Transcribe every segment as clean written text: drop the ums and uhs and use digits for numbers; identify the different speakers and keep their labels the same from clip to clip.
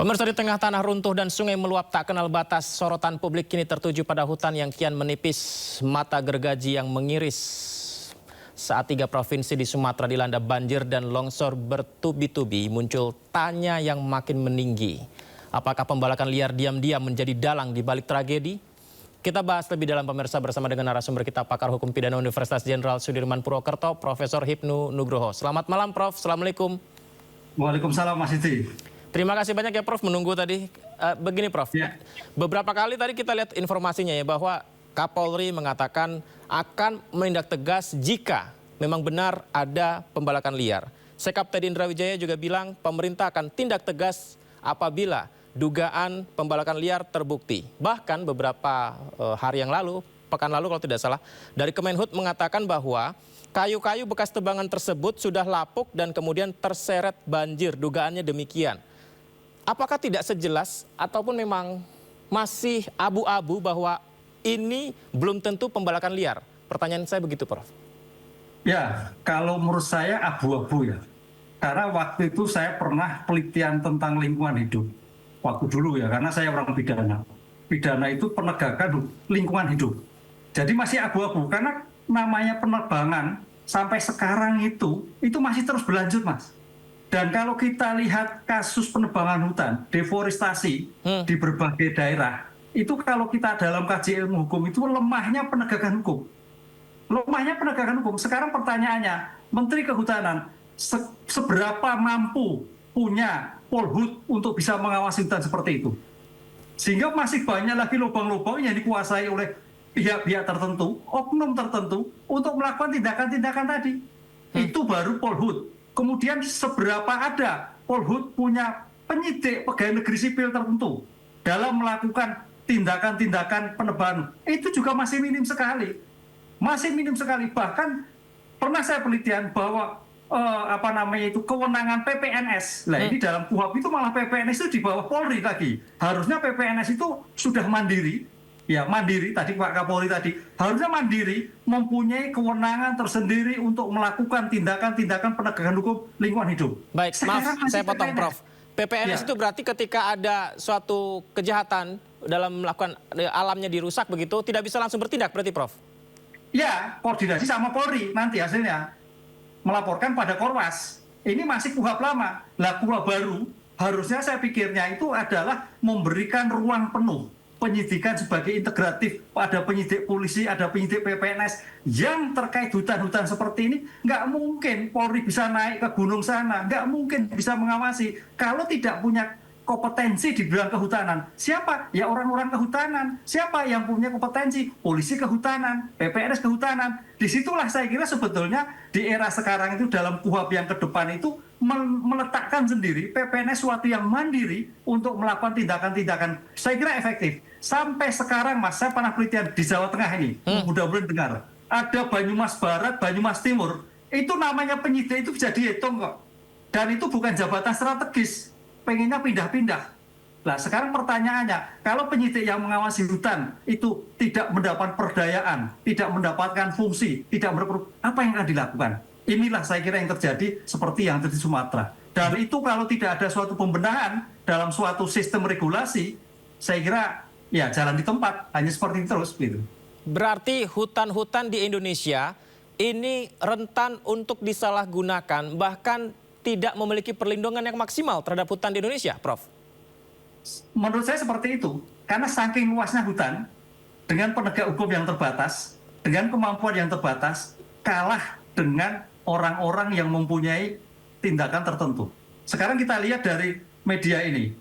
Speaker 1: Pemirsa, di tengah tanah runtuh dan sungai meluap tak kenal batas, sorotan publik kini tertuju pada hutan yang kian menipis, mata gergaji yang mengiris. Saat 3 provinsi di Sumatera dilanda banjir dan longsor bertubi-tubi, muncul tanya yang makin meninggi. Apakah pembalakan liar diam-diam menjadi dalang di balik tragedi? Kita bahas lebih dalam, pemirsa, bersama dengan narasumber kita, pakar hukum pidana Universitas Jenderal Sudirman Purwokerto, Profesor Hipnu Nugroho. Selamat malam, Prof. Assalamualaikum.
Speaker 2: Waalaikumsalam, Mas Siti.
Speaker 1: Terima kasih banyak ya, Prof, menunggu tadi. Begini, Prof,
Speaker 2: Ya.
Speaker 1: Beberapa kali tadi kita lihat informasinya ya, bahwa Kapolri mengatakan akan menindak tegas jika memang benar ada pembalakan liar. Sekap Teddy Indra Wijaya juga bilang pemerintah akan tindak tegas apabila dugaan pembalakan liar terbukti. Bahkan beberapa hari yang lalu, pekan lalu kalau tidak salah, dari Kemenhub mengatakan bahwa kayu-kayu bekas tebangan tersebut sudah lapuk dan kemudian terseret banjir, dugaannya demikian. Apakah tidak sejelas ataupun memang masih abu-abu bahwa ini belum tentu pembalakan liar? Pertanyaan saya begitu, Prof.
Speaker 2: Ya, kalau menurut saya abu-abu ya. Karena waktu itu saya pernah penelitian tentang lingkungan hidup. Waktu dulu ya, karena saya orang pidana. Pidana itu penegakan lingkungan hidup. Jadi masih abu-abu, karena namanya penerbangan sampai sekarang itu masih terus berlanjut, Mas. Dan kalau kita lihat kasus penebangan hutan, deforestasi di berbagai daerah, itu kalau kita dalam kaji ilmu hukum itu lemahnya penegakan hukum. Lemahnya penegakan hukum. Sekarang pertanyaannya, Menteri Kehutanan seberapa mampu punya Polhut untuk bisa mengawasi hutan seperti itu? Sehingga masih banyak lagi lubang-lubang yang dikuasai oleh pihak-pihak tertentu, oknum tertentu, untuk melakukan tindakan-tindakan tadi. Itu baru Polhut. Kemudian seberapa ada Polhut punya penyidik pegawai negeri sipil tertentu dalam melakukan tindakan-tindakan penebangan, itu juga masih minim sekali. Masih minim sekali. Bahkan pernah saya penelitian bahwa kewenangan PPNS. Nah, ini dalam KUHP itu malah PPNS itu di bawah Polri lagi. Harusnya PPNS itu sudah mandiri. Ya, mandiri, tadi Pak Kapolri tadi, harusnya mandiri, mempunyai kewenangan tersendiri untuk melakukan tindakan-tindakan penegakan hukum lingkungan hidup.
Speaker 1: Baik, maaf, saya potong, Prof. PPNS
Speaker 2: Ya.
Speaker 1: itu berarti ketika ada suatu kejahatan dalam melakukan alamnya dirusak begitu, tidak bisa langsung bertindak berarti, Prof?
Speaker 2: Ya, koordinasi sama Polri nanti hasilnya. Melaporkan pada Korwas. Ini masih KUHP lama. Lah, KUHP baru, harusnya saya pikirnya itu adalah memberikan ruang penuh penyidikan sebagai integratif, ada penyidik polisi, ada penyidik PPNS yang terkait hutan-hutan seperti ini. Nggak mungkin Polri bisa naik ke gunung sana, nggak mungkin bisa mengawasi kalau tidak punya kompetensi di bidang kehutanan. Siapa? Ya orang-orang kehutanan. Siapa yang punya kompetensi? Polisi kehutanan, PPNS kehutanan. Disitulah saya kira sebetulnya di era sekarang itu dalam KUHP yang ke depan itu meletakkan sendiri PPNS suatu yang mandiri untuk melakukan tindakan-tindakan, saya kira efektif. Sampai sekarang, Mas, saya pernah penelitian di Jawa Tengah ini, mudah-mudahan dengar. Ada Banyumas Barat, Banyumas Timur, itu namanya penyidik itu bisa dihitung kok. Dan itu bukan jabatan strategis, pengennya pindah-pindah. Nah, sekarang pertanyaannya, kalau penyidik yang mengawasi hutan itu tidak mendapat perdayaan, tidak mendapatkan fungsi, tidak apa yang akan dilakukan? Inilah saya kira yang terjadi seperti yang terjadi di Sumatera. Dan itu kalau tidak ada suatu pembenahan dalam suatu sistem regulasi, saya kira ya jalan di tempat, hanya seperti itu terus. Gitu.
Speaker 1: Berarti hutan-hutan di Indonesia ini rentan untuk disalahgunakan, bahkan tidak memiliki perlindungan yang maksimal terhadap hutan di Indonesia, Prof?
Speaker 2: Menurut saya seperti itu. Karena saking luasnya hutan, dengan penegak hukum yang terbatas, dengan kemampuan yang terbatas, kalah dengan orang-orang yang mempunyai tindakan tertentu. Sekarang kita lihat dari media ini.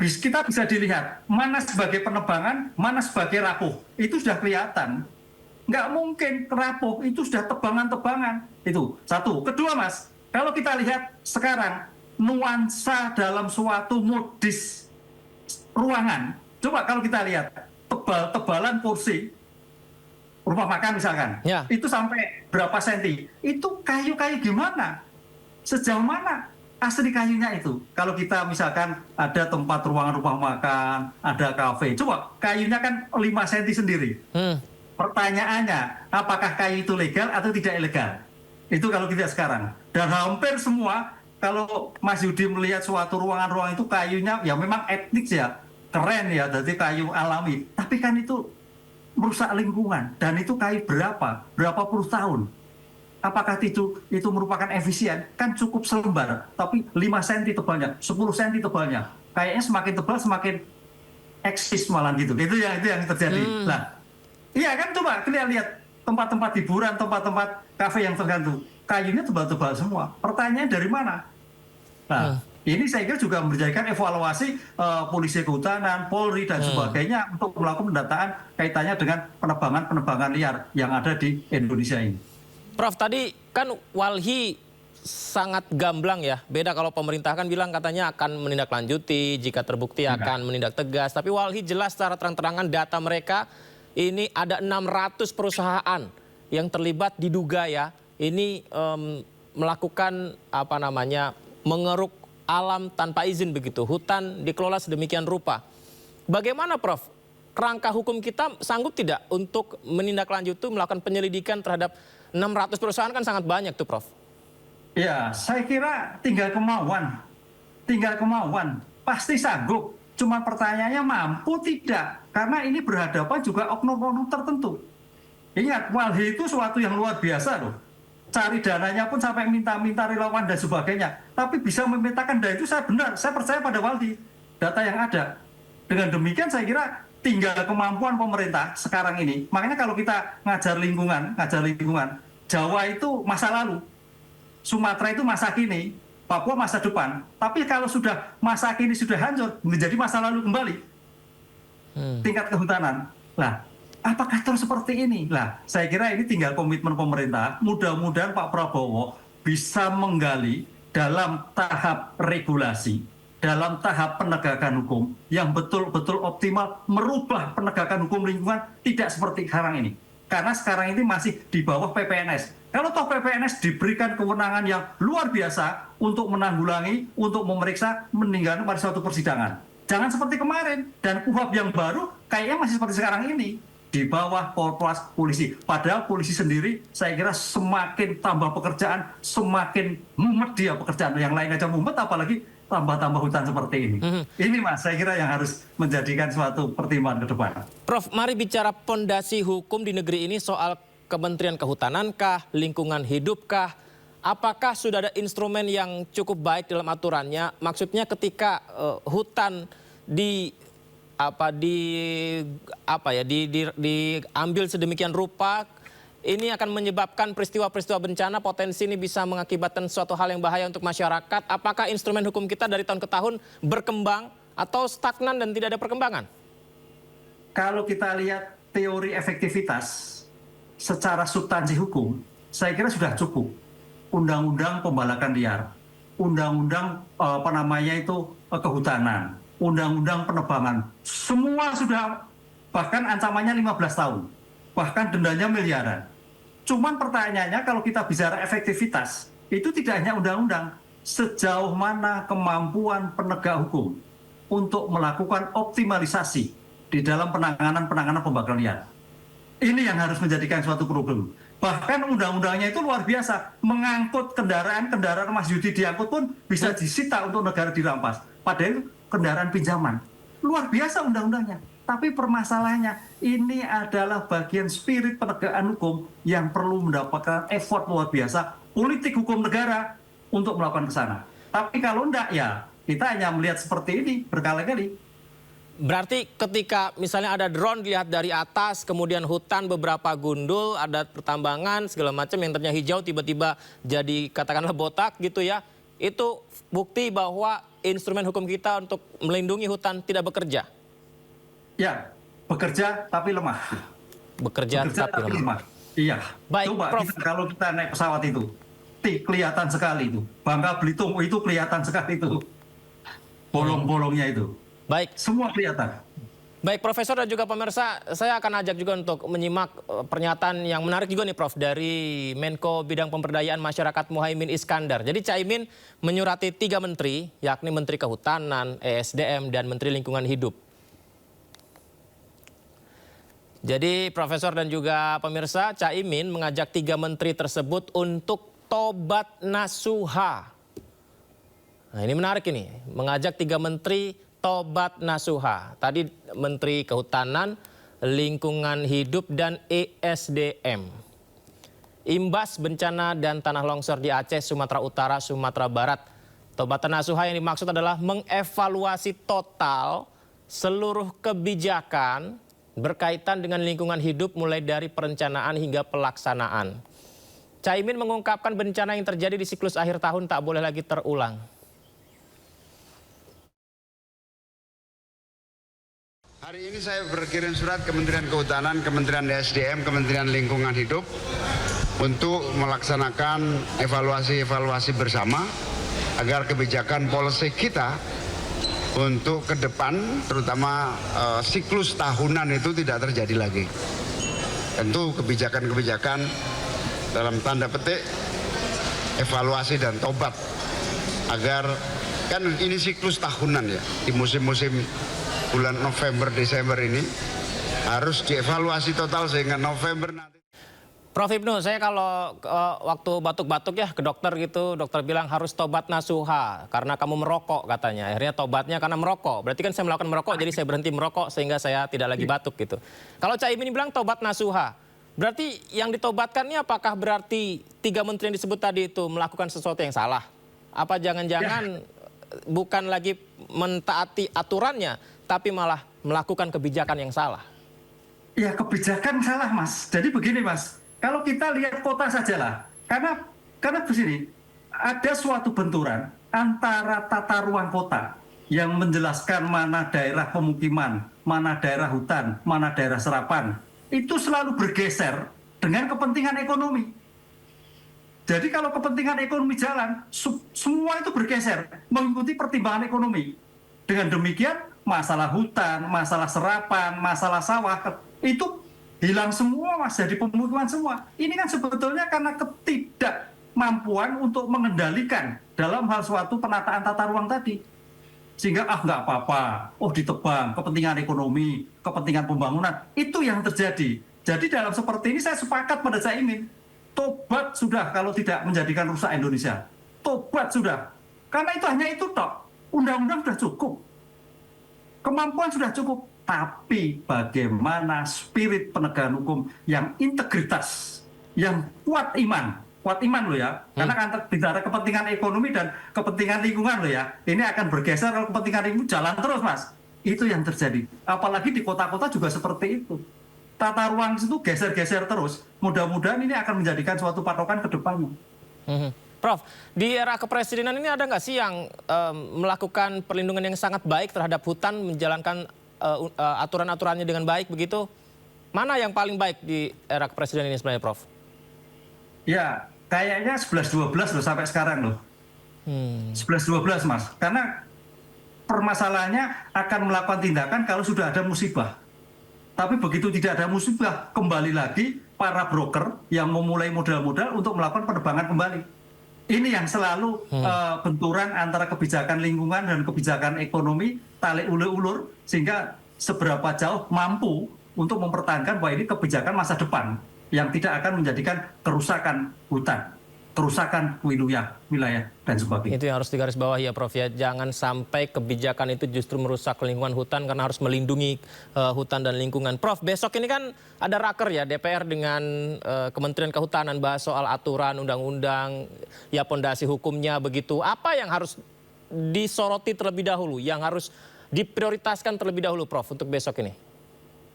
Speaker 2: Kita bisa dilihat mana sebagai penebangan, mana sebagai rapuh. Itu sudah kelihatan. Nggak mungkin rapuh, itu sudah tebangan-tebangan. Itu satu. Kedua, Mas, kalau kita lihat sekarang nuansa dalam suatu modis ruangan. Coba kalau kita lihat tebal-tebalan kursi rumah makan misalkan, ya, itu sampai berapa senti? Itu kayu-kayu gimana? Sejauh mana asli kayunya itu? Kalau kita misalkan ada tempat ruangan rumah makan, ada kafe, coba kayunya kan 5 senti sendiri. Pertanyaannya, apakah kayu itu legal atau tidak ilegal? Itu kalau kita sekarang. Dan hampir semua kalau Mas Yudi melihat suatu ruangan-ruangan itu kayunya ya memang etnik ya, keren ya, jadi kayu alami. Tapi kan itu merusak lingkungan dan itu kayu berapa puluh tahun. Apakah itu merupakan efisien? Kan cukup selembar, tapi 5 cm tebalnya, 10 cm tebalnya. Kayaknya semakin tebal semakin eksis malah gitu. Itu yang terjadi. Nah, iya kan coba kalian lihat tempat-tempat hiburan, tempat-tempat kafe yang tergantung. Kayunya tebal-tebal semua. Pertanyaannya dari mana? Nah, ini saya kira juga menjadikan evaluasi polisi kehutanan, Polri dan sebagainya untuk melakukan pendataan kaitannya dengan penebangan liar yang ada di Indonesia ini.
Speaker 1: Prof, tadi kan Walhi sangat gamblang ya. Beda kalau pemerintah kan bilang katanya akan menindaklanjuti, jika terbukti akan menindak tegas. Tapi Walhi jelas secara terang-terangan data mereka ini ada 600 perusahaan yang terlibat diduga ya. Ini melakukan apa namanya mengeruk alam tanpa izin begitu. Hutan dikelola sedemikian rupa. Bagaimana Prof? Kerangka hukum kita sanggup tidak untuk menindaklanjuti, melakukan penyelidikan terhadap 600 perusahaan kan sangat banyak tuh Prof.
Speaker 2: Ya, saya kira tinggal kemauan. Pasti sanggup. Cuma pertanyaannya mampu tidak. Karena ini berhadapan juga oknum-oknum tertentu. Ingat, Walhi itu suatu yang luar biasa loh. Cari dananya pun sampai minta-minta relawan dan sebagainya. Tapi bisa memetakan data itu saya percaya pada Walhi. Data yang ada. Dengan demikian saya kira tinggal kemampuan pemerintah sekarang ini. Makanya kalau kita ngajar lingkungan, Jawa itu masa lalu, Sumatera itu masa kini, Papua masa depan. Tapi kalau sudah masa kini sudah hancur, menjadi masa lalu kembali. Tingkat kehutanan. Nah, apakah terus seperti ini? Nah, saya kira ini tinggal komitmen pemerintah. Mudah-mudahan Pak Prabowo bisa menggali dalam tahap regulasi, dalam tahap penegakan hukum yang betul-betul optimal merubah penegakan hukum lingkungan tidak seperti sekarang ini. Karena sekarang ini masih di bawah PPNS. Kalau toh PPNS diberikan kewenangan yang luar biasa untuk menanggulangi, untuk memeriksa, meninggalkan pada suatu persidangan. Jangan seperti kemarin. Dan KUHP yang baru kayaknya masih seperti sekarang ini. Di bawah korporasi polisi. Padahal polisi sendiri saya kira semakin tambah pekerjaan, semakin mumet dia pekerjaan. Yang lain aja mumet, apalagi tambah-tambah hutan seperti ini. Ini Mas, saya kira yang harus menjadikan suatu pertimbangan ke depan.
Speaker 1: Prof, mari bicara pondasi hukum di negeri ini soal Kementerian Kehutanan kah, lingkungan hidup kah? Apakah sudah ada instrumen yang cukup baik dalam aturannya? Maksudnya ketika hutan diambil sedemikian rupa, ini akan menyebabkan peristiwa-peristiwa bencana, potensi ini bisa mengakibatkan suatu hal yang bahaya untuk masyarakat. Apakah instrumen hukum kita dari tahun ke tahun berkembang atau stagnan dan tidak ada perkembangan?
Speaker 2: Kalau kita lihat teori efektivitas secara substansi hukum, saya kira sudah cukup. Undang-undang pembalakan liar, undang-undang kehutanan, undang-undang penebangan, semua sudah, bahkan ancamannya 15 tahun, bahkan dendanya miliaran. Cuman pertanyaannya kalau kita bicara efektivitas, itu tidak hanya undang-undang, sejauh mana kemampuan penegak hukum untuk melakukan optimalisasi di dalam penanganan pembakaran liar. Ini yang harus menjadikan suatu problem. Bahkan undang-undangnya itu luar biasa, mengangkut kendaraan Mas Yudi diangkut pun bisa disita untuk negara dirampas. Padahal kendaraan pinjaman. Luar biasa undang-undangnya. Tapi permasalahannya, ini adalah bagian spirit penegakan hukum yang perlu mendapatkan effort luar biasa politik hukum negara untuk melakukan ke sana. Tapi kalau enggak, ya kita hanya melihat seperti ini berkali-kali.
Speaker 1: Berarti ketika misalnya ada drone dilihat dari atas, kemudian hutan beberapa gundul, ada pertambangan segala macam yang tadinya hijau tiba-tiba jadi katakanlah botak gitu ya, itu bukti bahwa instrumen hukum kita untuk melindungi hutan tidak bekerja.
Speaker 2: Ya, bekerja tapi lemah.
Speaker 1: Bekerja tapi lemah.
Speaker 2: Iya.
Speaker 1: Baik,
Speaker 2: coba
Speaker 1: Prof.
Speaker 2: kalau kita naik pesawat itu, kelihatan sekali itu. Bangka Belitung itu kelihatan sekali itu. Bolong-bolongnya itu.
Speaker 1: Baik.
Speaker 2: Semua kelihatan.
Speaker 1: Baik, Profesor dan juga pemirsa, saya akan ajak juga untuk menyimak pernyataan yang menarik juga nih Prof dari Menko Bidang Pemberdayaan Masyarakat Muhaimin Iskandar. Jadi Caimin menyurati 3 menteri, yakni Menteri Kehutanan, ESDM, dan Menteri Lingkungan Hidup. Jadi Profesor dan juga pemirsa, Caimin mengajak 3 menteri tersebut untuk tobat nasuha. Nah, ini menarik ini, mengajak 3 menteri tobat nasuha. Tadi Menteri Kehutanan, Lingkungan Hidup, dan ESDM. Imbas bencana dan tanah longsor di Aceh, Sumatera Utara, Sumatera Barat. Tobatan nasuha yang dimaksud adalah mengevaluasi total seluruh kebijakan berkaitan dengan lingkungan hidup mulai dari perencanaan hingga pelaksanaan. Caimin mengungkapkan bencana yang terjadi di siklus akhir tahun tak boleh lagi terulang.
Speaker 3: Hari ini saya berkirim surat Kementerian Kehutanan, Kementerian SDM, Kementerian Lingkungan Hidup untuk melaksanakan evaluasi-evaluasi bersama agar kebijakan policy kita untuk ke depan, terutama siklus tahunan itu tidak terjadi lagi. Tentu kebijakan-kebijakan dalam tanda petik evaluasi dan tobat agar kan ini siklus tahunan ya di musim-musim bulan November, Desember ini harus dievaluasi total sehingga November nanti.
Speaker 1: Prof Ibnu, saya kalau waktu batuk-batuk ya ke dokter gitu, dokter bilang harus tobat nasuha karena kamu merokok katanya. Akhirnya tobatnya karena merokok. Berarti kan saya melakukan merokok jadi saya berhenti merokok sehingga saya tidak lagi batuk gitu. Kalau Caimin bilang tobat nasuha, berarti yang ditobatkan ini apakah berarti 3 menteri yang disebut tadi itu melakukan sesuatu yang salah? Apa jangan-jangan bukan lagi mentaati aturannya, tapi malah melakukan kebijakan yang salah?
Speaker 2: Ya kebijakan salah Mas. Jadi begini Mas, kalau kita lihat kota sajalah, karena begini, ada suatu benturan antara tata ruang kota yang menjelaskan mana daerah pemukiman, mana daerah hutan, mana daerah serapan, itu selalu bergeser dengan kepentingan ekonomi. Jadi kalau kepentingan ekonomi jalan, semua itu bergeser mengikuti pertimbangan ekonomi. Dengan demikian, masalah hutan, masalah serapan, masalah sawah, itu hilang semua Mas, jadi pemukiman semua. Ini kan sebetulnya karena ketidakmampuan untuk mengendalikan dalam hal suatu penataan tata ruang tadi. Sehingga nggak apa-apa, ditebang, kepentingan ekonomi, kepentingan pembangunan, itu yang terjadi. Jadi dalam seperti ini saya sepakat pada Caimin, tobat sudah kalau tidak menjadikan rusak Indonesia. Tobat sudah. Karena itu hanya itu tok. Undang-undang sudah cukup. Kemampuan sudah cukup. Tapi bagaimana spirit penegakan hukum yang integritas, yang kuat iman. Kuat iman loh ya. Karena antara kepentingan ekonomi dan kepentingan lingkungan loh ya. Ini akan bergeser kalau kepentingan lingkungan jalan terus Mas. Itu yang terjadi. Apalagi di kota-kota juga seperti itu. Tata ruang itu geser-geser terus. Mudah-mudahan ini akan menjadikan suatu patokan ke depannya.
Speaker 1: Prof, di era kepresidenan ini ada nggak sih yang melakukan perlindungan yang sangat baik terhadap hutan, menjalankan aturan-aturannya dengan baik begitu? Mana yang paling baik di era kepresidenan ini sebenarnya, Prof?
Speaker 2: Ya, kayaknya 11-12 loh sampai sekarang loh. 11-12 Mas. Karena permasalahannya akan melakukan tindakan kalau sudah ada musibah. Tapi begitu tidak ada musibah, kembali lagi para broker yang memulai modal-modal untuk melakukan penerbangan kembali. Ini yang selalu benturan antara kebijakan lingkungan dan kebijakan ekonomi, tarik ulur-ulur, sehingga seberapa jauh mampu untuk mempertahankan bahwa ini kebijakan masa depan yang tidak akan menjadikan kerusakan hutan, kerusakan wilayah, dan sebagainya.
Speaker 1: Itu yang harus digarisbawahi ya Prof ya, jangan sampai kebijakan itu justru merusak lingkungan hutan karena harus melindungi hutan dan lingkungan. Prof, besok ini kan ada raker ya DPR dengan Kementerian Kehutanan bahas soal aturan, undang-undang, ya pondasi hukumnya begitu. Apa yang harus disoroti terlebih dahulu, yang harus diprioritaskan terlebih dahulu Prof untuk besok ini?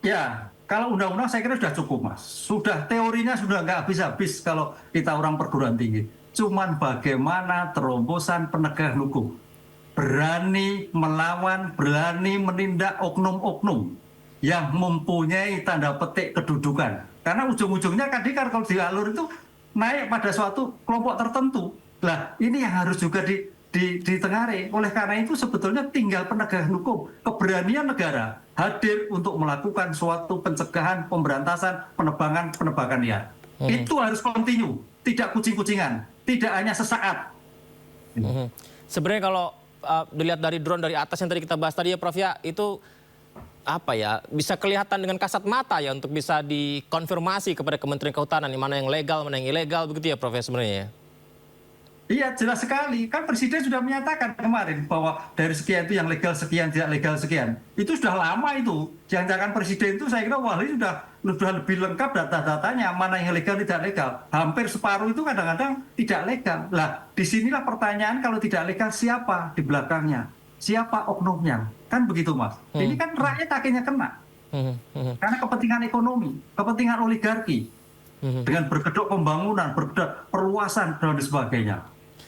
Speaker 2: Ya, kalau undang-undang saya kira sudah cukup Mas. Sudah teorinya sudah nggak habis-habis kalau kita orang perguruan tinggi. Cuman bagaimana terobosan penegakan hukum. Berani melawan, berani menindak oknum-oknum yang mempunyai tanda petik kedudukan. Karena ujung-ujungnya kan kalau di alur itu naik pada suatu kelompok tertentu. Nah, ini yang harus juga ditengari. Oleh karena itu sebetulnya tinggal penegakan hukum, keberanian negara hadir untuk melakukan suatu pencegahan, pemberantasan, penebangan liar. Itu harus kontinu, tidak kucing-kucingan, tidak hanya sesaat.
Speaker 1: Sebenarnya kalau dilihat dari drone dari atas yang tadi kita bahas tadi ya Prof ya, itu apa ya, bisa kelihatan dengan kasat mata ya untuk bisa dikonfirmasi kepada Kementerian Kehutanan mana yang legal, mana yang ilegal begitu ya Prof ya sebenarnya ya.
Speaker 2: Iya, jelas sekali. Kan Presiden sudah menyatakan kemarin bahwa dari sekian itu yang legal sekian, tidak legal sekian. Itu sudah lama itu. Jangan-jangan Presiden itu saya kira wah ini sudah lebih lengkap data-datanya, mana yang legal, tidak legal. Hampir separuh itu kadang-kadang tidak legal. Lah, disinilah pertanyaan kalau tidak legal siapa di belakangnya? Siapa oknumnya? Kan begitu, Mas. Ini kan rakyat akhirnya kena. Karena kepentingan ekonomi, kepentingan oligarki. Dengan berkedok pembangunan, berkedok perluasan, dan sebagainya.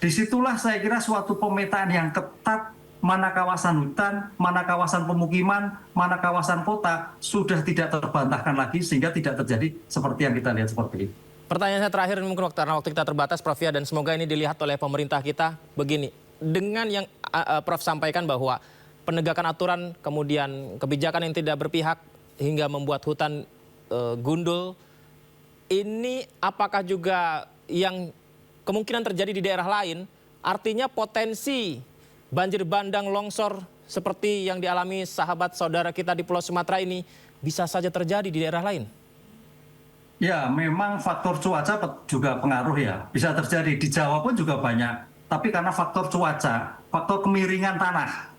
Speaker 2: Disitulah saya kira suatu pemetaan yang ketat, mana kawasan hutan, mana kawasan pemukiman, mana kawasan kota, sudah tidak terbantahkan lagi sehingga tidak terjadi seperti yang kita lihat seperti ini.
Speaker 1: Pertanyaan saya terakhir mungkin karena waktu kita terbatas Prof ya, dan semoga ini dilihat oleh pemerintah kita begini. Dengan yang Prof sampaikan bahwa penegakan aturan kemudian kebijakan yang tidak berpihak hingga membuat hutan gundul, ini apakah juga yang kemungkinan terjadi di daerah lain, artinya potensi banjir bandang longsor seperti yang dialami sahabat saudara kita di Pulau Sumatera ini bisa saja terjadi di daerah lain?
Speaker 2: Ya, memang faktor cuaca juga pengaruh ya. Bisa terjadi. Di Jawa pun juga banyak. Tapi karena faktor cuaca, faktor kemiringan tanah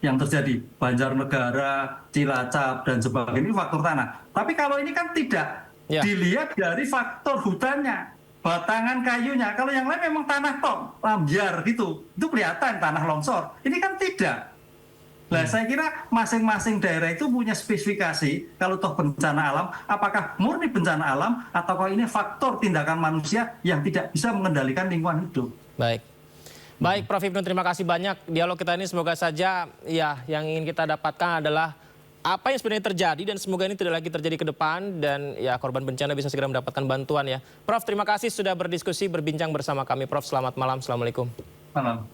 Speaker 2: yang terjadi. Banjarnegara, Cilacap, dan sebagainya, ini faktor tanah. Tapi kalau ini kan tidak.
Speaker 1: Ya.
Speaker 2: Dilihat dari faktor hutannya, batangan kayunya. Kalau yang lain memang tanah tok, lambyar gitu. Itu kelihatan tanah longsor. Ini kan tidak. Nah, saya kira masing-masing daerah itu punya spesifikasi kalau toh bencana alam, apakah murni bencana alam ataukah ini faktor tindakan manusia yang tidak bisa mengendalikan lingkungan hidup.
Speaker 1: Baik. Baik, Prof Hipnu, terima kasih banyak. Dialog kita ini semoga saja ya yang ingin kita dapatkan adalah apa yang sebenarnya terjadi dan semoga ini tidak lagi terjadi ke depan dan ya korban bencana bisa segera mendapatkan bantuan ya. Prof, terima kasih sudah berdiskusi, berbincang bersama kami. Prof, selamat malam. Assalamualaikum.
Speaker 2: Malam.